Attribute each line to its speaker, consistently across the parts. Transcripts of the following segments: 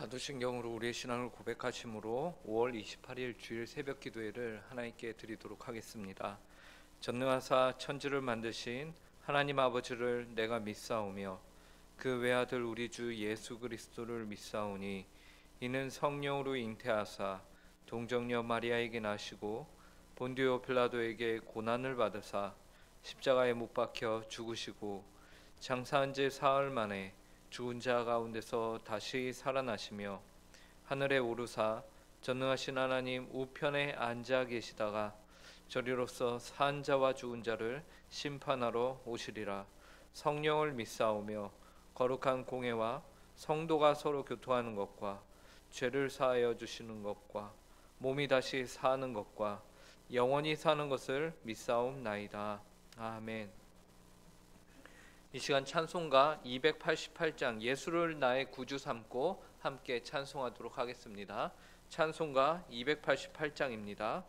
Speaker 1: 사도신경으로 우리의 신앙을 고백하심으로 5월 28일 주일 새벽 기도회를 하나님께 드리도록 하겠습니다. 전능하사 천지를 만드신 하나님 아버지를 내가 믿사오며 그 외아들 우리 주 예수 그리스도를 믿사오니 이는 성령으로 잉태하사 동정녀 마리아에게 나시고 본디오 빌라도에게 고난을 받으사 십자가에 못 박혀 죽으시고 장사한 지 사흘 만에 죽은 자 가운데서 다시 살아나시며 하늘에 오르사 전능하신 하나님 우편에 앉아 계시다가 저리로서 산 자와 죽은 자를 심판하러 오시리라. 성령을 믿사오며 거룩한 공회와 성도가 서로 교통하는 것과 죄를 사하여 주시는 것과 몸이 다시 사는 것과 영원히 사는 것을 믿사옵나이다. 아멘. 이 시간 찬송가 288장 예수를 나의 구주 삼고 함께 찬송하도록 하겠습니다. 찬송가 288장입니다.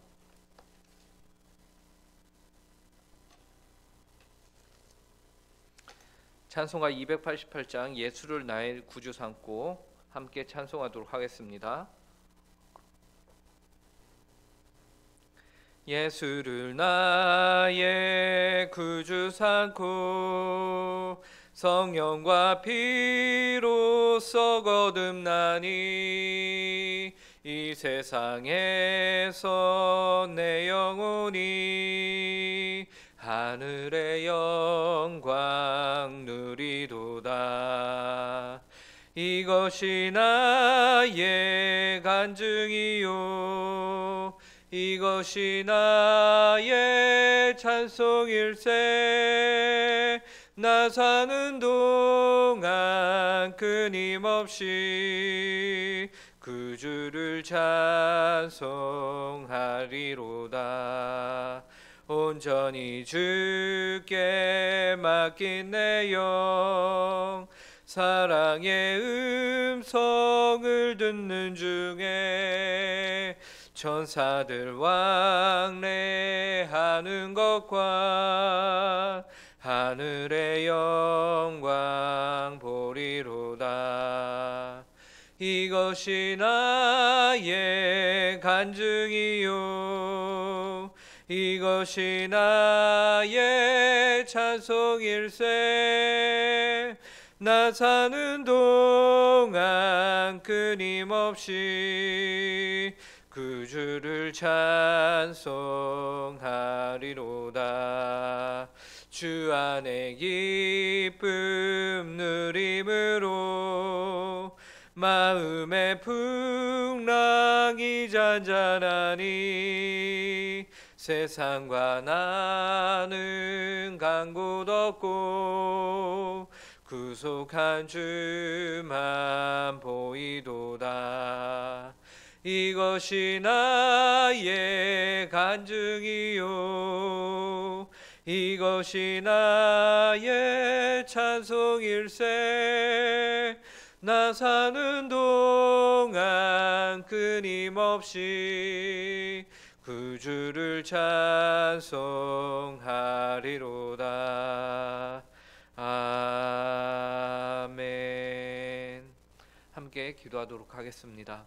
Speaker 1: 찬송가 288장 예수를 나의 구주 삼고 함께 찬송하도록 하겠습니다. 예수를 나의 구주 삼고 성령과 피로써 거듭나니 이 세상에서 내 영혼이 하늘의 영광 누리도다. 이것이 나의 간증이요 이것이 나의 찬송일세. 나 사는 동안 끊임없이 그 주를 찬송하리로다. 온전히 주께 맡긴 내 영 사랑의 음성을 듣는 중에 천사들 왕래하는 것과 하늘의 영광 보리로다. 이것이 나의 간증이요 이것이 나의 찬송일세. 나 사는 동안 끊임없이 그 주를 찬송하리로다. 주 안에 기쁨 누림으로 마음의 풍랑이 잔잔하니 세상과 나는 간 곳 없고 구속한 주만 보이도다. 이것이 나의 간증이요 이것이 나의 찬송일세. 나 사는 동안 끊임없이 그 주를 찬송하리로다. 아멘. 함께 기도하도록 하겠습니다.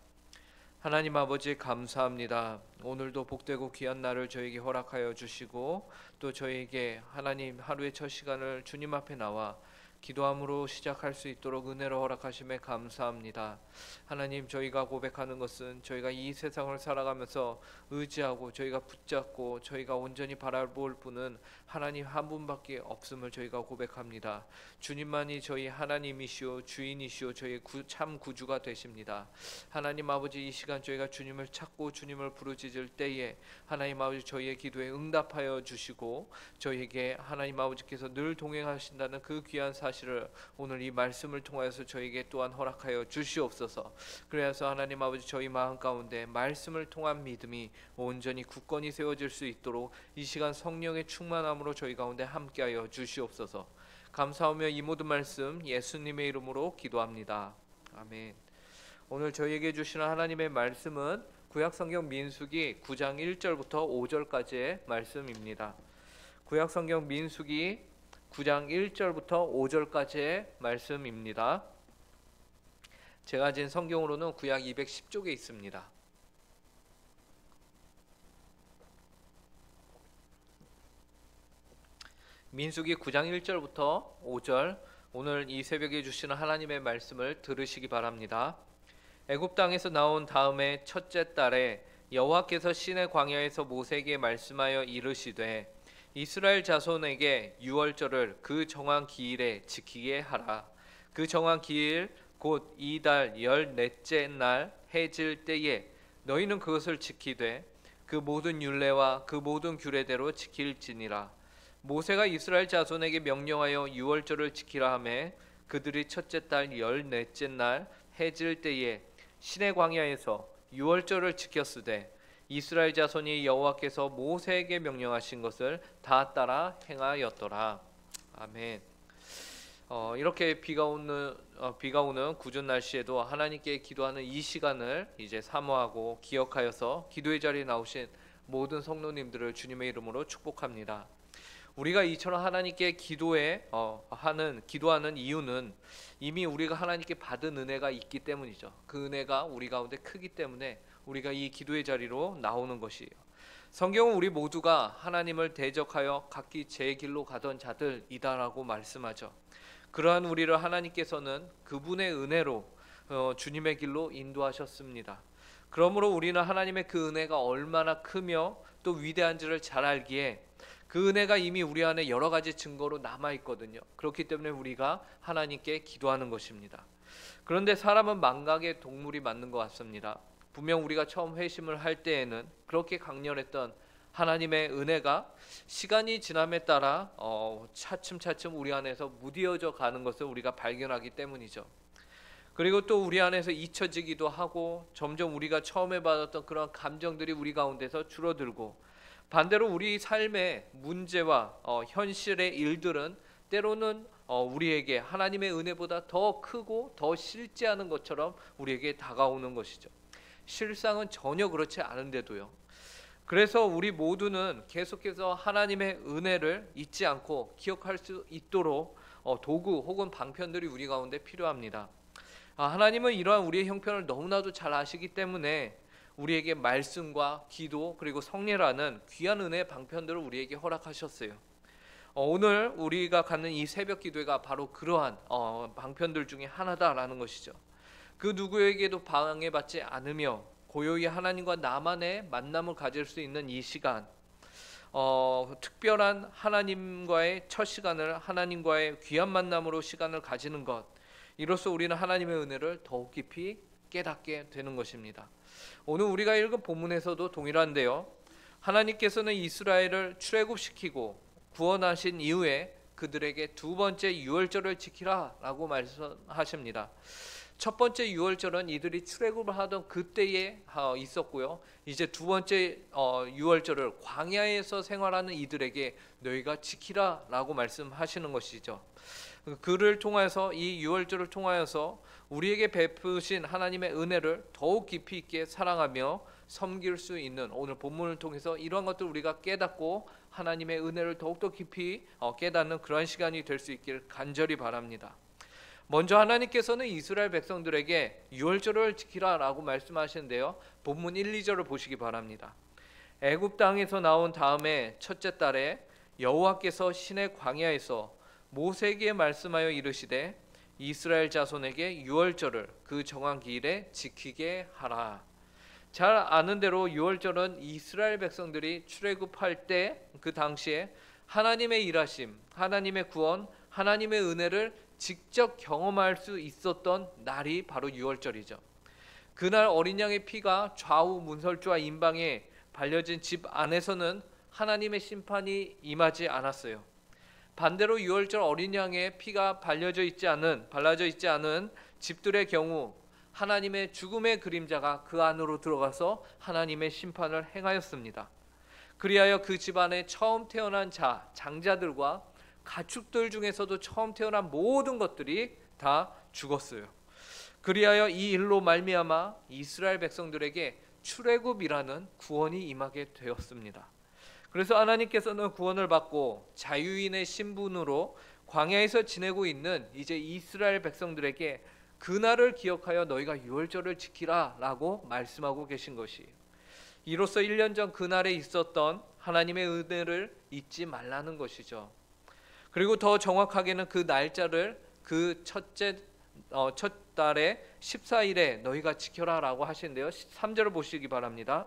Speaker 1: 하나님 아버지 감사합니다. 오늘도 복되고 귀한 날을 저에게 허락하여 주시고 또 저에게 하나님 하루의 첫 시간을 주님 앞에 나와 기도함으로 시작할 수 있도록 은혜로 허락하심에 감사합니다. 하나님, 저희가 고백하는 것은 저희가 이 세상을 살아가면서 의지하고 저희가 붙잡고 저희가 온전히 바라볼 분은 하나님 한 분밖에 없음을 저희가 고백합니다. 주님만이 저희 하나님이시오 주인이시오 저희의 참 구주가 되십니다. 하나님 아버지, 이 시간 저희가 주님을 찾고 주님을 부르짖을 때에 하나님 아버지 저희의 기도에 응답하여 주시고 저희에게 하나님 아버지께서 늘 동행하신다는 그 귀한 사실을 오늘 이 말씀을 통하여서 저에게 또한 허락하여 주시옵소서. 그래서 하나님 아버지 저희 마음 가운데 말씀을 통한 믿음이 온전히 굳건히 세워질 수 있도록 이 시간 성령의 충만함으로 저희 가운데 함께하여 주시옵소서. 감사하며 이 모든 말씀 예수님의 이름으로 기도합니다. 아멘. 오늘 저희에게 주시는 하나님의 말씀은 구약성경 민수기 9장 1절부터 5절까지의 말씀입니다. 구약성경 민수기 9장 1절부터 5절까지의 말씀입니다. 제가 가진 성경으로는 구약 210쪽에 있습니다. 민수기 9장 1절부터 5절, 오늘 이 새벽에 주시는 하나님의 말씀을 들으시기 바랍니다. 애굽 땅에서 나온 다음에 첫째 달에 여호와께서 시내 광야에서 모세에게 말씀하여 이르시되 이스라엘 자손에게 유월절을 그 정한 기일에 지키게 하라. 그 정한 기일 곧 이달 14째 날 해질 때에 너희는 그것을 지키되 그 모든 율례와 그 모든 규례대로 지킬지니라. 모세가 이스라엘 자손에게 명령하여 유월절을 지키라 하매 그들이 첫째 달 14째 날 해질 때에 시내 광야에서 유월절을 지켰으되 이스라엘 자손이 여호와께서 모세에게 명령하신 것을 다 따라 행하였더라. 아멘. 이렇게 비가 오는 궂은 날씨에도 하나님께 기도하는 이 시간을 이제 사모하고 기억하여서 기도의 자리에 나오신 모든 성도님들을 주님의 이름으로 축복합니다. 우리가 이처럼 하나님께 기도하는 이유는 이미 우리가 하나님께 받은 은혜가 있기 때문이죠. 그 은혜가 우리 가운데 크기 때문에 우리가 이 기도의 자리로 나오는 것이에요. 성경은 우리 모두가 하나님을 대적하여 각기 제 길로 가던 자들이다라고 말씀하죠. 그러한 우리를 하나님께서는 그분의 은혜로 주님의 길로 인도하셨습니다. 그러므로 우리는 하나님의 그 은혜가 얼마나 크며 또 위대한지를 잘 알기에 그 은혜가 이미 우리 안에 여러 가지 증거로 남아 있거든요. 그렇기 때문에 우리가 하나님께 기도하는 것입니다. 그런데 사람은 망각의 동물이 맞는 것 같습니다. 분명 우리가 처음 회심을 할 때에는 그렇게 강렬했던 하나님의 은혜가 시간이 지남에 따라 차츰차츰 우리 안에서 무뎌져 가는 것을 우리가 발견하기 때문이죠. 그리고 또 우리 안에서 잊혀지기도 하고 점점 우리가 처음에 받았던 그런 감정들이 우리 가운데서 줄어들고, 반대로 우리 삶의 문제와 현실의 일들은 때로는 우리에게 하나님의 은혜보다 더 크고 더 실제하는 것처럼 우리에게 다가오는 것이죠. 실상은 전혀 그렇지 않은데도요. 그래서 우리 모두는 계속해서 하나님의 은혜를 잊지 않고 기억할 수 있도록 도구 혹은 방편들이 우리 가운데 필요합니다. 하나님은 이러한 우리의 형편을 너무나도 잘 아시기 때문에 우리에게 말씀과 기도 그리고 성례라는 귀한 은혜의 방편들을 우리에게 허락하셨어요. 오늘 우리가 갖는 이 새벽 기도회가 바로 그러한 방편들 중에 하나다라는 것이죠. 그 누구에게도 방해받지 않으며 고요히 하나님과 나만의 만남을 가질 수 있는 이 시간, 특별한 하나님과의 첫 시간을 하나님과의 귀한 만남으로 시간을 가지는 것, 이로써 우리는 하나님의 은혜를 더욱 깊이 깨닫게 되는 것입니다. 오늘 우리가 읽은 본문에서도 동일한데요. 하나님께서는 이스라엘을 출애굽시키고 구원하신 이후에 그들에게 두 번째 유월절을 지키라 라고 말씀하십니다. 첫 번째 유월절은 이들이 출애굽을 하던 그때에 있었고요. 이제 두 번째 유월절을 광야에서 생활하는 이들에게 너희가 지키라 라고 말씀하시는 것이죠. 그를 통해서 이 유월절을 통하여서 우리에게 베푸신 하나님의 은혜를 더욱 깊이 있게 사랑하며 섬길 수 있는, 오늘 본문을 통해서 이러한 것들 우리가 깨닫고 하나님의 은혜를 더욱더 깊이 깨닫는 그러한 시간이 될 수 있길 간절히 바랍니다. 먼저 하나님께서는 이스라엘 백성들에게 유월절을 지키라 라고 말씀하시는데요. 본문 1, 2절을 보시기 바랍니다. 애굽 땅에서 나온 다음에 첫째 달에 여호와께서 시내 광야에서 모세에게 말씀하여 이르시되 이스라엘 자손에게 유월절을 그 정한 기일에 지키게 하라. 잘 아는 대로 유월절은 이스라엘 백성들이 출애굽할 때 그 당시에 하나님의 일하심, 하나님의 구원, 하나님의 은혜를 직접 경험할 수 있었던 날이 바로 유월절이죠. 그날 어린 양의 피가 좌우 문설주와 임방에 발려진 집 안에서는 하나님의 심판이 임하지 않았어요. 반대로 유월절 어린 양의 피가 발라져 있지 않은 집들의 경우 하나님의 죽음의 그림자가 그 안으로 들어가서 하나님의 심판을 행하였습니다. 그리하여 그 집안에 처음 태어난 장자들과 가축들 중에서도 처음 태어난 모든 것들이 다 죽었어요. 그리하여 이 일로 말미암아 이스라엘 백성들에게 출애굽이라는 구원이 임하게 되었습니다. 그래서 하나님께서는 구원을 받고 자유인의 신분으로 광야에서 지내고 있는 이제 이스라엘 백성들에게 그날을 기억하여 너희가 유월절을 지키라 라고 말씀하고 계신 것이에요. 이로써 1년 전 그날에 있었던 하나님의 은혜를 잊지 말라는 것이죠. 그리고 더 정확하게는 그 날짜를 그 첫 달의 14일에 너희가 지켜라 라고 하시는데요. 3절을 보시기 바랍니다.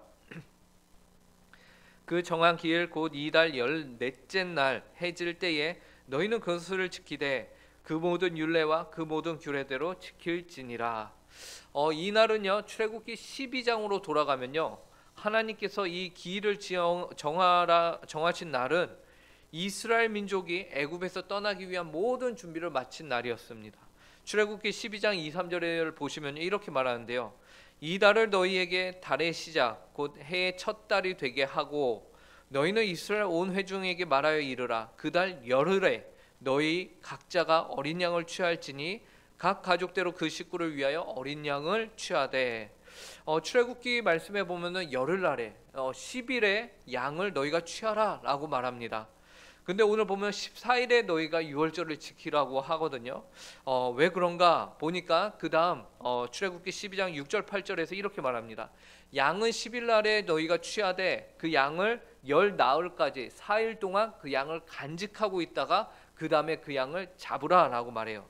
Speaker 1: 그 정한 기일 곧 이달 14째 날 해질 때에 너희는 그것을 지키되 그 모든 율례와 그 모든 규례대로 지킬지니라. 이 날은요, 출애굽기 12장으로 돌아가면요, 하나님께서 이 기일을 정하신 날은 이스라엘 민족이 애굽에서 떠나기 위한 모든 준비를 마친 날이었습니다. 출애굽기 12장 2, 3절을 보시면 이렇게 말하는데요. 이 달을 너희에게 달의 시작 곧 해의 첫 달이 되게 하고 너희는 이스라엘 온 회중에게 말하여 이르라. 그 달 열흘에 너희 각자가 어린 양을 취할지니 각 가족대로 그 식구를 위하여 어린 양을 취하되. 출애굽기 말씀에 보면은 열흘날에 10일에 양을 너희가 취하라 라고 말합니다. 근데 오늘 보면 14일에 너희가 유월절을 지키라고 하거든요. 왜 그런가 보니까 그 다음 출애굽기 12장 6절 8절에서 이렇게 말합니다. 양은 10일 날에 너희가 취하되 그 양을 열 나흘까지 4일 동안 그 양을 간직하고 있다가 그 다음에 그 양을 잡으라 라고 말해요.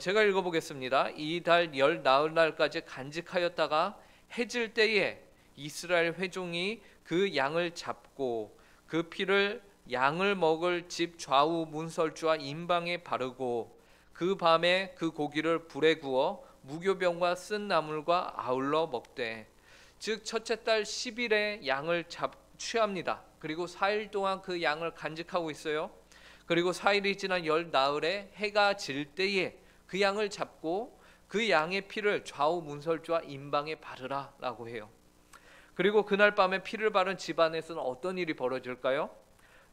Speaker 1: 제가 읽어보겠습니다. 이 달 열 나흘 날까지 간직하였다가 해질 때에 이스라엘 회중이 그 양을 잡고 그 피를 양을 먹을 집 좌우 문설주와 임방에 바르고 그 밤에 그 고기를 불에 구워 무교병과 쓴 나물과 아울러 먹되. 즉 첫째 달 10일에 양을 취합니다. 그리고 4일 동안 그 양을 간직하고 있어요. 그리고 4일이 지난 열 나흘에 해가 질 때에 그 양을 잡고 그 양의 피를 좌우 문설주와 임방에 바르라 라고 해요. 그리고 그날 밤에 피를 바른 집안에서는 어떤 일이 벌어질까요?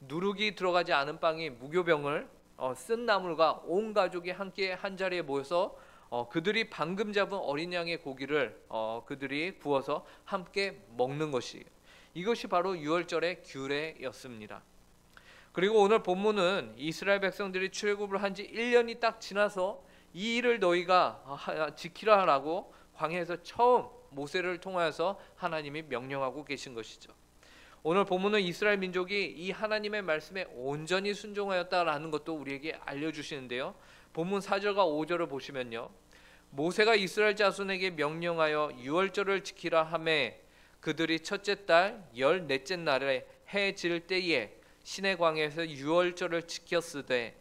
Speaker 1: 누룩이 들어가지 않은 빵이 무교병을 쓴 나물과 온 가족이 함께 한 자리에 모여서 그들이 방금 잡은 어린 양의 고기를 그들이 구워서 함께 먹는 것이에요. 이것이 바로 유월절의 규례였습니다. 그리고 오늘 본문은 이스라엘 백성들이 출애굽을 한 지 1년이 딱 지나서 이 일을 너희가 지키라라고 광야에서 처음 모세를 통하여서 하나님이 명령하고 계신 것이죠. 오늘 본문은 이스라엘 민족이 이 하나님의 말씀에 온전히 순종하였다라는 것도 우리에게 알려주시는데요. 본문 4절과 5절을 보시면요. 모세가 이스라엘 자손에게 명령하여 유월절을 지키라 하매 그들이 첫째 달 14째 날에 해 질 때에 시내 광야에서 유월절을 지켰으되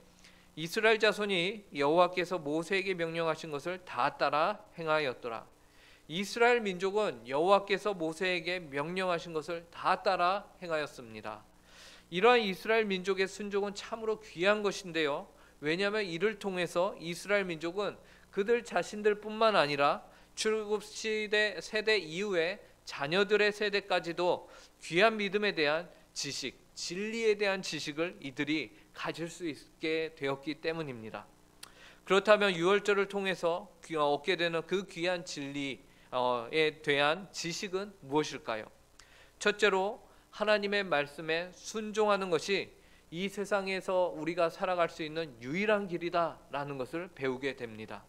Speaker 1: 이스라엘 자손이 여호와께서 모세에게 명령하신 것을 다 따라 행하였더라. 이스라엘 민족은 여호와께서 모세에게 명령하신 것을 다 따라 행하였습니다. 이러한 이스라엘 민족의 순종은 참으로 귀한 것인데요. 왜냐하면 이를 통해서 이스라엘 민족은 그들 자신들뿐만 아니라 출애굽 시대 세대 이후에 자녀들의 세대까지도 귀한 믿음에 대한 지식, 진리에 대한 지식을 이들이 가질 수 있게 되었기 때문입니다. 그렇다면 유월절을 통해서 얻게 되는 그 귀한 진리에 대한 지식은 무엇일까요? 첫째로 하나님의 말씀에 순종하는 것이 이 세상에서 우리가 살아갈 수 있는 유일한 길이다라는 것을 배우게 됩니다.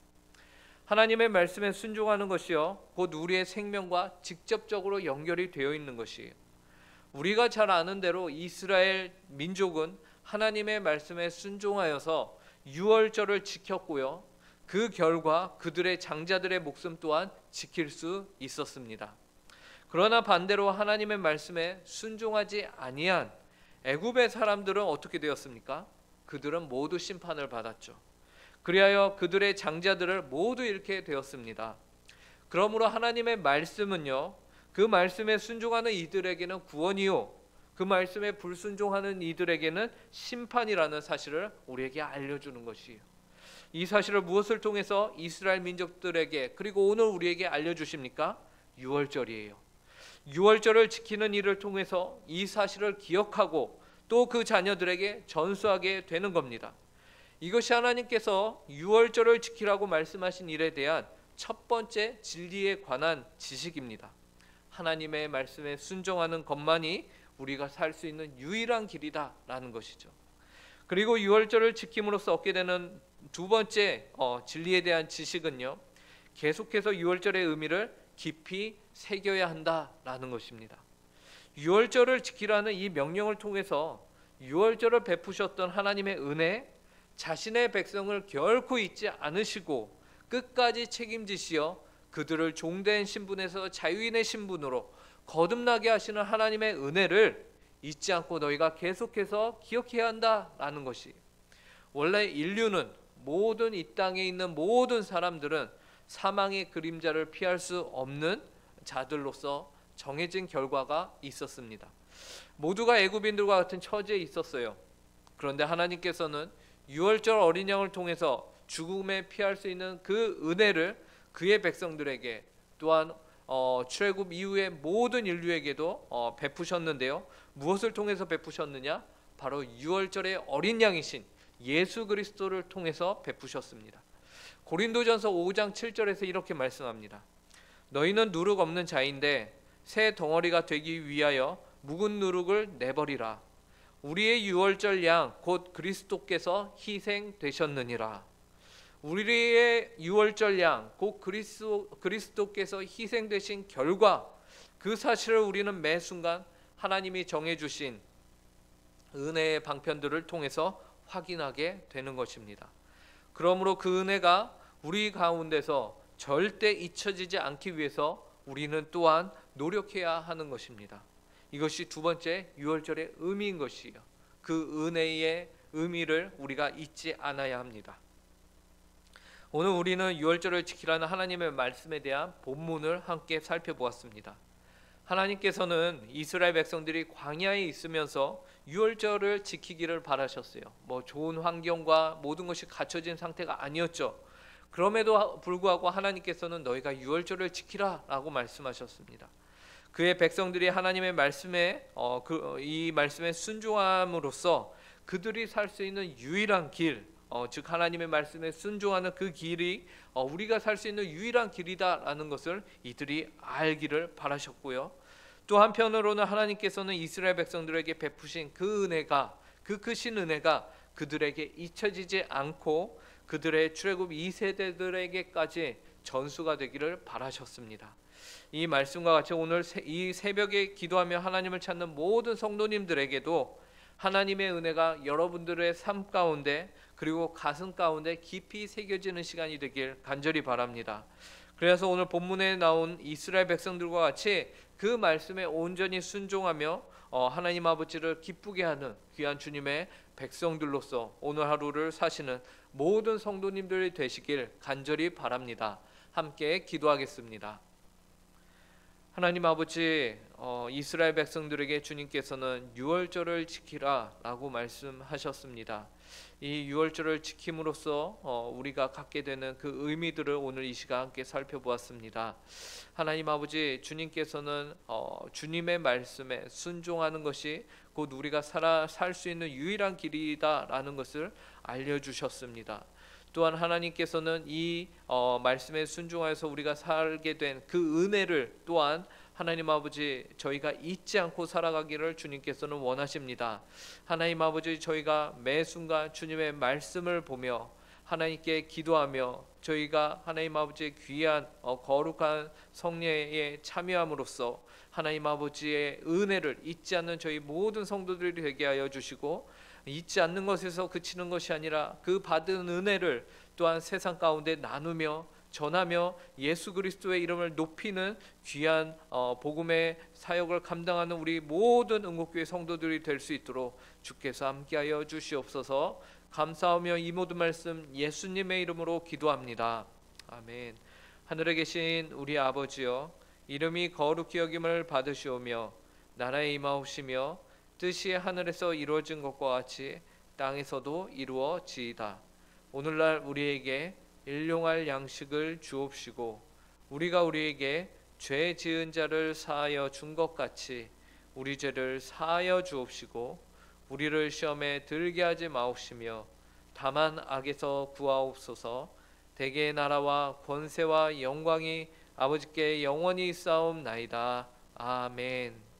Speaker 1: 하나님의 말씀에 순종하는 것이요 곧 우리의 생명과 직접적으로 연결이 되어 있는 것이에요. 우리가 잘 아는 대로 이스라엘 민족은 하나님의 말씀에 순종하여서 유월절을 지켰고요. 그 결과 그들의 장자들의 목숨 또한 지킬 수 있었습니다. 그러나 반대로 하나님의 말씀에 순종하지 아니한 애굽의 사람들은 어떻게 되었습니까? 그들은 모두 심판을 받았죠. 그리하여 그들의 장자들을 모두 잃게 되었습니다. 그러므로 하나님의 말씀은요, 그 말씀에 순종하는 이들에게는 구원이요, 그 말씀에 불순종하는 이들에게는 심판이라는 사실을 우리에게 알려주는 것이에요. 이 사실을 무엇을 통해서 이스라엘 민족들에게 그리고 오늘 우리에게 알려주십니까? 유월절이에요. 유월절을 지키는 일을 통해서 이 사실을 기억하고 또 그 자녀들에게 전수하게 되는 겁니다. 이것이 하나님께서 유월절을 지키라고 말씀하신 일에 대한 첫 번째 진리에 관한 지식입니다. 하나님의 말씀에 순종하는 것만이 우리가 살 수 있는 유일한 길이다라는 것이죠. 그리고 유월절을 지킴으로써 얻게 되는 두 번째 진리에 대한 지식은요, 계속해서 유월절의 의미를 깊이 새겨야 한다라는 것입니다. 유월절을 지키라는 이 명령을 통해서 유월절을 베푸셨던 하나님의 은혜, 자신의 백성을 결코 잊지 않으시고 끝까지 책임지시어 그들을 종된 신분에서 자유인의 신분으로 거듭나게 하시는 하나님의 은혜를 잊지 않고 너희가 계속해서 기억해야 한다라는 것이, 원래 인류는 모든 이 땅에 있는 모든 사람들은 사망의 그림자를 피할 수 없는 자들로서 정해진 결과가 있었습니다. 모두가 애굽인들과 같은 처지에 있었어요. 그런데 하나님께서는 유월절 어린 양을 통해서 죽음에 피할 수 있는 그 은혜를 그의 백성들에게, 또한 출애굽 이후의 모든 인류에게도 베푸셨는데요. 무엇을 통해서 베푸셨느냐? 바로 유월절의 어린 양이신 예수 그리스도를 통해서 베푸셨습니다. 고린도전서 5장 7절에서 이렇게 말씀합니다. 너희는 누룩 없는 자인데 새 덩어리가 되기 위하여 묵은 누룩을 내버리라. 우리의 유월절 양 곧 그리스도께서 희생되셨느니라. 우리의 유월절 양 곧 그리스도께서 희생되신 결과, 그 사실을 우리는 매 순간 하나님이 정해주신 은혜의 방편들을 통해서 확인하게 되는 것입니다. 그러므로 그 은혜가 우리 가운데서 절대 잊혀지지 않기 위해서 우리는 또한 노력해야 하는 것입니다. 이것이 두 번째 유월절의 의미인 것이에요. 그 은혜의 의미를 우리가 잊지 않아야 합니다. 오늘 우리는 유월절을 지키라는 하나님의 말씀에 대한 본문을 함께 살펴보았습니다. 하나님께서는 이스라엘 백성들이 광야에 있으면서 유월절을 지키기를 바라셨어요. 좋은 환경과 모든 것이 갖춰진 상태가 아니었죠. 그럼에도 불구하고 하나님께서는 너희가 유월절을 지키라라고 말씀하셨습니다. 그의 백성들이 하나님의 말씀에 이 말씀에 순종함으로써 그들이 살 수 있는 유일한 길, 즉 하나님의 말씀에 순종하는 그 길이 우리가 살 수 있는 유일한 길이다라는 것을 이들이 알기를 바라셨고요. 또 한편으로는 하나님께서는 이스라엘 백성들에게 베푸신 그 은혜가, 그 크신 은혜가 그들에게 잊혀지지 않고 그들의 출애굽 2세대들에게까지 전수가 되기를 바라셨습니다. 이 말씀과 같이 오늘 이 새벽에 기도하며 하나님을 찾는 모든 성도님들에게도 하나님의 은혜가 여러분들의 삶 가운데 그리고 가슴 가운데 깊이 새겨지는 시간이 되길 간절히 바랍니다. 그래서 오늘 본문에 나온 이스라엘 백성들과 같이 그 말씀에 온전히 순종하며 하나님 아버지를 기쁘게 하는 귀한 주님의 백성들로서 오늘 하루를 사시는 모든 성도님들이 되시길 간절히 바랍니다. 함께 기도하겠습니다. 하나님 아버지, 이스라엘 백성들에게 주님께서는 유월절을 지키라 라고 말씀하셨습니다. 이 유월절을 지킴으로써 우리가 갖게 되는 그 의미들을 오늘 이 시간 함께 살펴보았습니다. 하나님 아버지, 주님께서는 주님의 말씀에 순종하는 것이 곧 우리가 살 수 있는 유일한 길이다라는 것을 알려주셨습니다. 또한 하나님께서는 이 말씀에 순종하여서 우리가 살게 된 그 은혜를 또한 하나님 아버지 저희가 잊지 않고 살아가기를 주님께서는 원하십니다. 하나님 아버지, 저희가 매 순간 주님의 말씀을 보며 하나님께 기도하며 저희가 하나님 아버지의 귀한 거룩한 성례에 참여함으로써 하나님 아버지의 은혜를 잊지 않는 저희 모든 성도들이 되게 하여 주시고, 잊지 않는 것에서 그치는 것이 아니라 그 받은 은혜를 또한 세상 가운데 나누며 전하며 예수 그리스도의 이름을 높이는 귀한 복음의 사역을 감당하는 우리 모든 응곡교회 성도들이 될 수 있도록 주께서 함께하여 주시옵소서. 감사하며 이 모든 말씀 예수님의 이름으로 기도합니다. 아멘. 하늘에 계신 우리 아버지여, 이름이 거룩히 여김을 받으시오며 나라에 임하옵시며 뜻이 하늘에서 이루어진 것과 같이 땅에서도 이루어지이다. 오늘날 우리에게 일용할 양식을 주옵시고 우리가 우리에게 죄 지은 자를 사하여 준 것 같이 우리 죄를 사하여 주옵시고 우리를 시험에 들게 하지 마옵시며 다만 악에서 구하옵소서. 대개의 나라와 권세와 영광이 아버지께 영원히 있사옵나이다. 아멘.